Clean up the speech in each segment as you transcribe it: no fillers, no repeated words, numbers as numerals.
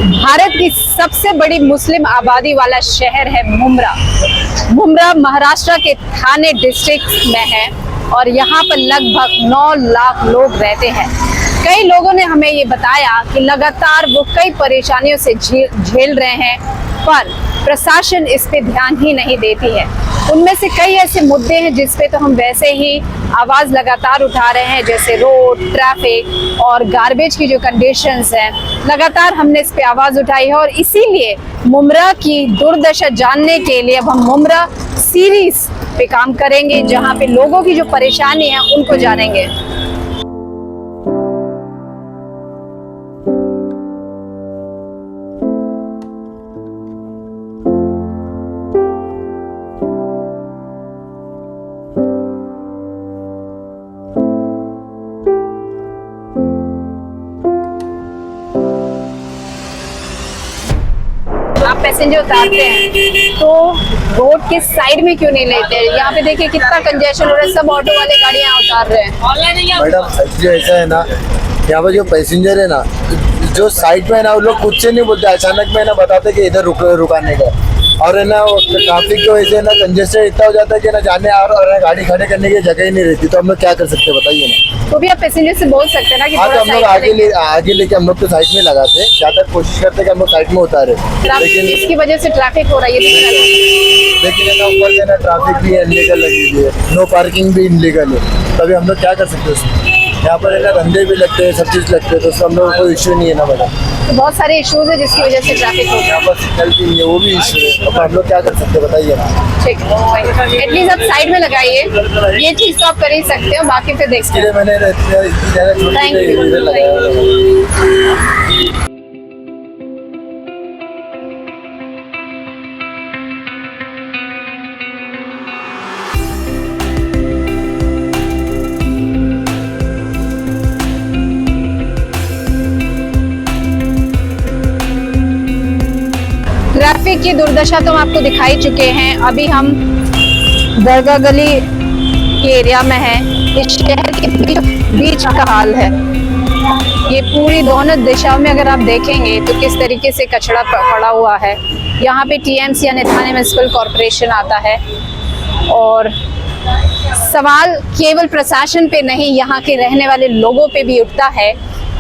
भारत की सबसे बड़ी मुस्लिम आबादी वाला शहर है मुंब्रा। मुंब्रा महाराष्ट्र के ठाणे डिस्ट्रिक्ट में है और यहाँ पर लगभग 9 लाख लोग रहते हैं। कई लोगों ने हमें ये बताया कि लगातार वो कई परेशानियों से झेल रहे हैं, पर प्रशासन इस पे ध्यान ही नहीं देती है। उनमें से कई ऐसे मुद्दे हैं जिस पे तो हम वैसे ही आवाज़ लगातार उठा रहे हैं, जैसे रोड, ट्रैफिक और गार्बेज की जो कंडीशंस हैं, लगातार हमने इस पे आवाज़ उठाई है। और इसीलिए मुंब्रा की दुर्दशा जानने के लिए अब हम मुंब्रा सीरीज पे काम करेंगे, जहाँ पे लोगों की जो परेशानी है उनको जानेंगे। आप पैसेंजर उतारते हैं तो रोड के साइड में क्यों नहीं लेते हैं? यहाँ पे देखिए कितना कंजेशन हो रहा है, सब ऑटो वाले गाड़ियाँ उतार रहे हैं। मैडम जो ऐसा है ना, यहाँ पर जो पैसेंजर है ना, जो साइड में है ना, वो लोग कुछ से नहीं बोलते, अचानक में ना बताते कि इधर रुकाने का। और है ना ट्रैफिक की वजह से ना कंजेस्टेड इतना हो जाता है कि ना जाने और गाड़ी खड़े करने की जगह ही नहीं रहती। तो हम लोग क्या कर सकते हैं बताइए ना। तो भी आप पैसेंजर से बोल सकते हैं ना कि हाँ, तो हम लोग थोड़ा आगे लेके हम लोग तो साइड में लगाते हैं, ज्यादा कोशिश करते हैं कि हम लोग साइड में उतारे, लेकिन इसकी वजह से ट्रैफिक हो रहा है। लेकिन ना ऊपर से ना ट्रैफिक भी इनलीगल लगी हुई है, नो पार्किंग भी इनलीगल है। तभी हम लोग क्या कर सकते हैं उसमें? यहाँ पर है ना धंधे भी लगते हैं, सब चीज़ लगते हैं, तो उसका हम लोग कोई इश्यू नहीं है ना मैडम। तो बहुत सारे इश्यूज है जिसकी वजह से ट्रैफिक हो रहा है। यहाँ पर सिग्नल भी नहीं है, वो भी इश्यू है। अब हम लोग क्या कर सकते हैं बताइए ना। ठीक है, एटलीस्ट आप साइड में लगाइए, ये चीज़ तो आप कर ही सकते हो, बाकी फिर देखते हैं। मैंने थैंक यू। ट्रैफिक की दुर्दशा तो हम आपको दिखाई चुके हैं। अभी हम दरगाह गली के एरिया में हैं। इस शहर के बीच का हाल है ये। पूरी दोनों दिशाओं में अगर आप देखेंगे तो किस तरीके से कचरा पड़ा हुआ है। यहाँ पे टीएमसी यानी ठाणे म्युनिसिपल कॉरपोरेशन आता है और सवाल केवल प्रशासन पे नहीं, यहाँ के रहने वाले लोगों पे भी उठता है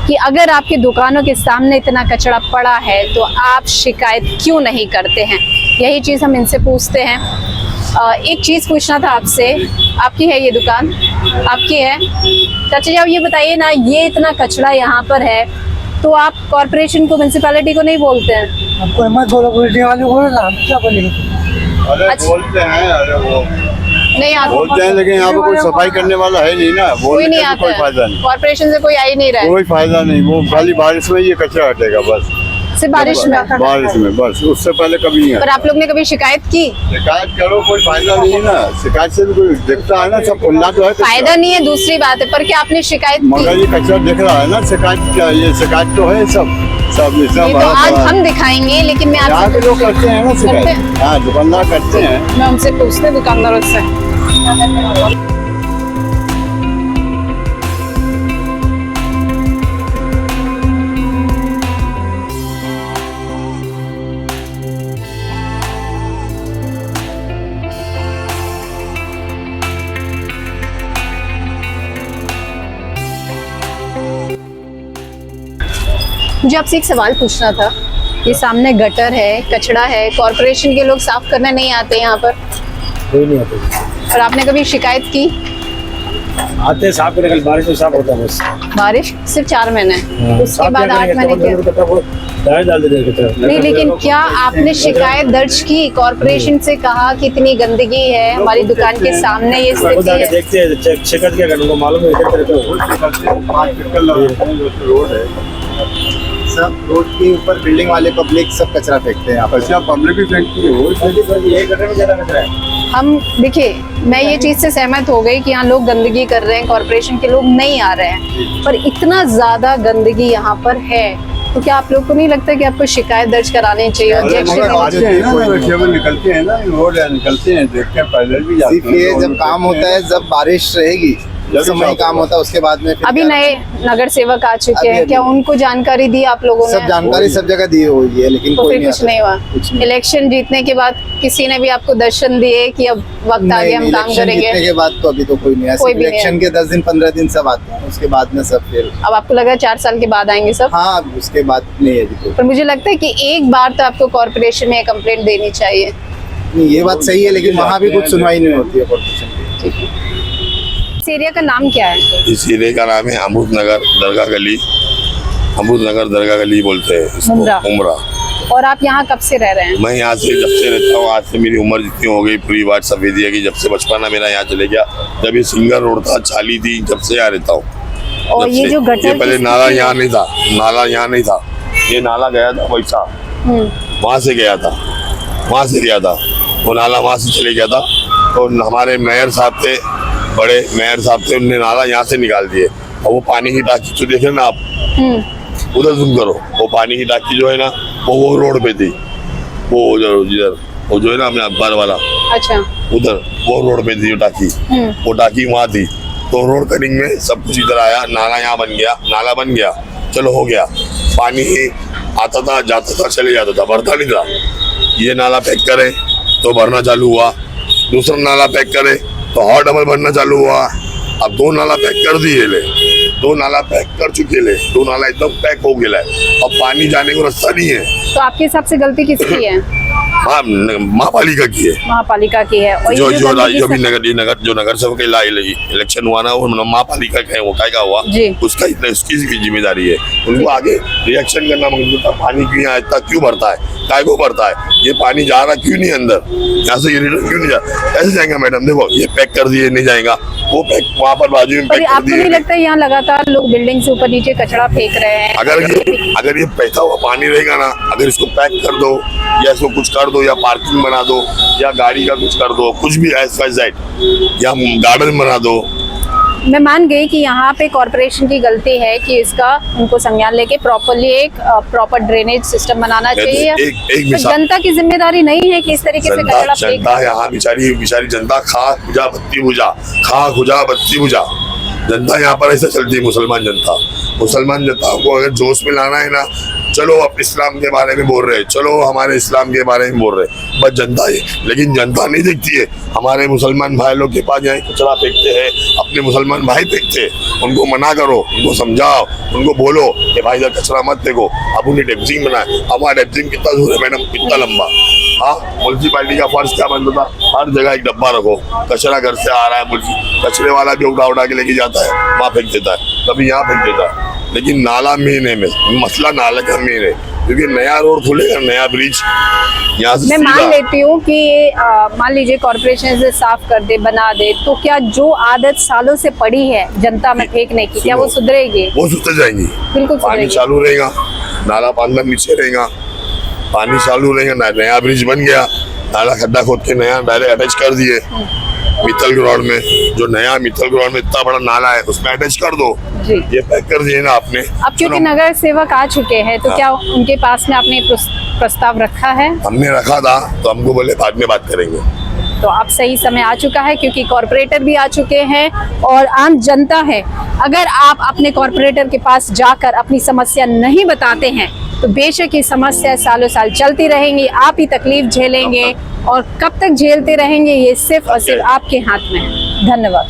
कि अगर आपकी दुकानों के सामने इतना कचरा पड़ा है तो आप शिकायत क्यों नहीं करते हैं। यही चीज़ हम इनसे पूछते हैं। एक चीज़ पूछना था आपसे, आपकी है ये दुकान? आपकी है? चाचा जी आप ये बताइए ना, ये इतना कचरा यहाँ पर है तो आप कॉरपोरेशन को, म्यूनसिपैलिटी को नहीं बोलते हैं? आपको मत बोलो, बोलने वाले बोलो ना, हम क्या बोलेंगे? अरे बोलते हैं, अरे वो नहीं आता, बोलते हैं, लेकिन यहाँ पे कोई सफाई करने वाला है नहीं ना। कोई नहीं आता, कोई फायदा नहीं, कॉरपोरेशन से कोई आ ही नहीं रहा है। कोई फायदा नहीं। वो खाली बारिश में ये कचरा हटेगा बस, सिर्फ बारिश में? बारिश में बस, उससे पहले कभी नहीं पर आता। आप लोग ने कभी शिकायत की? शिकायत करो, कोई फायदा नहीं है ना। शिकायत से भी कोई दिखता है ना, सब खुलना तो है। फायदा नहीं है दूसरी बात है, पर क्या आपने शिकायत मगर की? ये कचरा दिख रहा है ना, शिकायत क्या? ये शिकायत तो है सब ये तो आज हम दिखाएंगे, लेकिन मैं यहाँ आपसे के लोग करते हैं ना करते शिकायत। हैं? हाँ, दुकानदार करते हैं। मैं उनसे पूछते दुकानदारों से। मुझे आपसे एक सवाल पूछना था। ये सामने गटर है, कचरा है, कॉरपोरेशन के लोग साफ करने नहीं आते यहाँ पर? कोई नहीं आता। और आपने कभी शिकायत की? आते साफ करने, कल बारिश में साफ होता है बस। बारिश सिर्फ 4 महीने, उसके बाद 8 महीने के नहीं। लेकिन क्या आपने शिकायत दर्ज की? कॉरपोरेशन से कहा कि इतनी गंदगी है हमारी दुकान के सामने, ये स्थिति है। देखते हैं शिकायत क्या करने को मालूम है। रोड है, सब रोड के ऊपर बिल्डिंग वाले पब्लिक सब कचरा फेंकते हैं यहाँ पर। अच्छा, पब्लिक भी फेंकती है वो। हम देखिए, मैं ये चीज़ से सहमत हो गई कि यहाँ लोग गंदगी कर रहे हैं, कॉरपोरेशन के लोग नहीं आ रहे हैं, पर इतना ज़्यादा गंदगी यहाँ पर है तो क्या आप लोग को नहीं लगता कि आपको शिकायत दर्ज करानी चाहिए? निकलते हैं ना, रोड निकलते हैं, देखते हैं पैदल भी जाते हैं। सिर्फ ये जब काम होता है, जब बारिश रहेगी जब समय काम होता है उसके बाद में फिर अभी क्या- नए नगर सेवक आ चुके हैं, अभी- क्या उनको जानकारी दी आप लोगों सब ने? जानकारी सब जगह दी हुई है लेकिन तो कोई फिर नहीं कुछ आता। नहीं हुआ। कुछ नहीं। इलेक्शन जीतने के बाद किसी ने भी आपको दर्शन दिए कि अब वक्त आ गया, हम काम इलेक्शन करेंगे? जीतने के बाद तो अभी तो कोई नहीं है। कोई भी नहीं इलेक्शन के 10 दिन 15 दिन सब आते हैं, उसके बाद में सब फिर अब आपको लगा 4 साल के बाद आएंगे सब? हाँ उसके बाद नहीं है अभी तो। पर मुझे लगता है कि एक बार तो आपको कॉर्पोरेशन में कंप्लेंट देनी चाहिए। नहीं, ये बात सही है लेकिन वहाँ भी कुछ सुनवाई नहीं होती है कॉर्पोरेशन की। ठीक है। इस एरिया का नाम क्या है? इस एरिया का नाम है अमृत नगर दरगाह गली। अमृत नगर दरगाह गली बोलते हैं इसको, उमरा। उमरा। और आप यहाँ कब से रह रहे हैं? मैं यहाँ से जब से रहता हूँ, आज से मेरी उम्र जितनी हो गई पूरी बात सफेदी है कि जब से बचपना मेरा यहाँ चले गया। जब ये सिंगर रोड था, चाली थी, जब से यहाँ रहता हूँ। और जब ये से- जो गटर ये की पहले स्थिति नाला है- यहाँ नहीं था, नाला यहाँ नहीं था। ये नाला गया था वैसा, वहाँ से गया था, वहाँ से गया था वो नाला, वहाँ से चले गया था। तो हमारे मेयर साहब थे, बड़े मेयर साहब थे, उनने नाला यहाँ से निकाल दिए। और वो पानी की टाकी जो देखे ना आप, उधर जूम करो, वो पानी की टाकी जो है ना वो रोड पे थी। वो इधर वो जो है ना अपने अखबार वाला, अच्छा। उधर वो रोड पे थी जो टाकी, वो टाकी वहाँ थी। तो रोड कटिंग में सब कुछ इधर आया, नाला यहाँ बन गया, नाला बन गया, चलो हो गया। पानी आता था, जाता था, चले जाता था, भरता नहीं था। ये नाला पैक करे तो भरना चालू हुआ, दूसरा नाला पैक करे तो और डबल भरना चालू हुआ। अब 2 नाला पैक कर दिए ले, 2 नाला पैक कर चुके ले, 2 नाला एकदम पैक हो गया है। अब पानी जाने को रास्ता नहीं है। तो आपके हिसाब से गलती किसकी है? महापालिका की है। महापालिका की है। और जो ये जो गंदगी जो भी से- नगर जो नगर सेवक इलेक्शन हुआ ना, वो महापालिका का है, वो काय का हुआ जी। उसका इतना उसकी जिम्मेदारी है। उनको आगे रिएक्शन करना मांगता, पानी क्यों यहाँ इतना क्यों भरता है, काय को भरता है, ये पानी जा रहा क्यों नहीं अंदर, यहाँ से ये रिटर्न क्यों नहीं जा, कैसे जाएगा मैडम? देखो ये पैक कर दिए, नहीं जाएगा, वो पैक वहाँ पर बाजू में पर पैक कर आपको नहीं दिए। लगता है यहाँ लगातार लोग बिल्डिंग से ऊपर नीचे कचरा फेंक रहे हैं? अगर ये बहता हुआ पानी रहेगा ना, अगर इसको पैक कर दो या इसको कुछ कर दो या पार्किंग बना दो या गाड़ी का कुछ कर दो, कुछ भी ऐसा या गार्डन बना दो। मैं मान गई कि यहाँ पे कॉर्पोरेशन की गलती है कि इसका उनको संज्ञान लेके प्रॉपरली एक प्रॉपर ड्रेनेज सिस्टम बनाना चाहिए। एक तो जनता की जिम्मेदारी नहीं है कि इस तरीके से कचरा फेंक। जनता यहाँ बेचारी जनता खा खुजा बत्ती बुझा, खा खुजा बत्ती बुझा। जनता यहाँ पर ऐसे चलती है। मुसलमान जनता को अगर जोश में लाना है ना, चलो अब इस्लाम के बारे में बोल रहे हैं, चलो हमारे इस्लाम के बारे में बोल रहे हैं, बस जनता है। लेकिन जनता नहीं देखती है। हमारे मुसलमान भाई लोग के पास यहाँ कचरा फेंकते हैं, अपने मुसलमान भाई फेंकते हैं। उनको मना करो, उनको समझाओ, उनको बोलो कि भाई इधर कचरा मत फेंको। अब उन्हें डेप्सिंग बनाए। हमारा डेप्सिंग कितना दूर है मैडम, कितना लंबा? हाँ, म्यूनसिपालिटी का फर्ज क्या बनता था, हर जगह एक डब्बा रखो, कचरा घर से आ रहा है, कचरे वाला भी उठा के लेके जाता है, वहाँ फेंक देता है, कभी यहाँ फेंक देता है। लेकिन नाला मेन है, मसला नाला का मेन है, क्योंकि नया रोड खुलेगा, नया ब्रिज यहाँ से मैं मान सीधा- लेती हूँ कि मान लीजिए कॉर्पोरेशन इसे साफ कर दे, बना दे, तो क्या जो आदत सालों से पड़ी है जनता में फेंकने की, क्या वो सुधरेगी? वो सुधर जाएंगी। बिल्कुल पानी सुधरेगी। चालू रहेगा, नाला पानी नीचे रहेगा, पानी चालू रहेगा, नया ब्रिज बन गया, नाला खड्डा खोद के नया डायरेक्ट अटैच कर दिए मित्तल ग्राउंड में। जो नया मित्तल ग्राउंड में इतना बड़ा नाला है उसमें अटैच कर दो, जी। ये पैक कर दिए ना आपने। अब क्योंकि चलो, नगर सेवक आ चुके हैं तो हाँ। क्या उनके पास में आपने प्रस्ताव रखा है? हमने रखा था तो हमको बोले बाद में बात करेंगे। तो अब सही समय आ चुका है क्योंकि कॉर्पोरेटर भी आ चुके हैं और आम जनता है। अगर आप अपने कॉर्पोरेटर के पास जाकर अपनी समस्या नहीं बताते हैं तो बेशक ये समस्या सालों साल चलती रहेंगी, आप ही तकलीफ झेलेंगे और कब तक झेलते रहेंगे ये सिर्फ और सिर्फ आपके हाथ में है। धन्यवाद।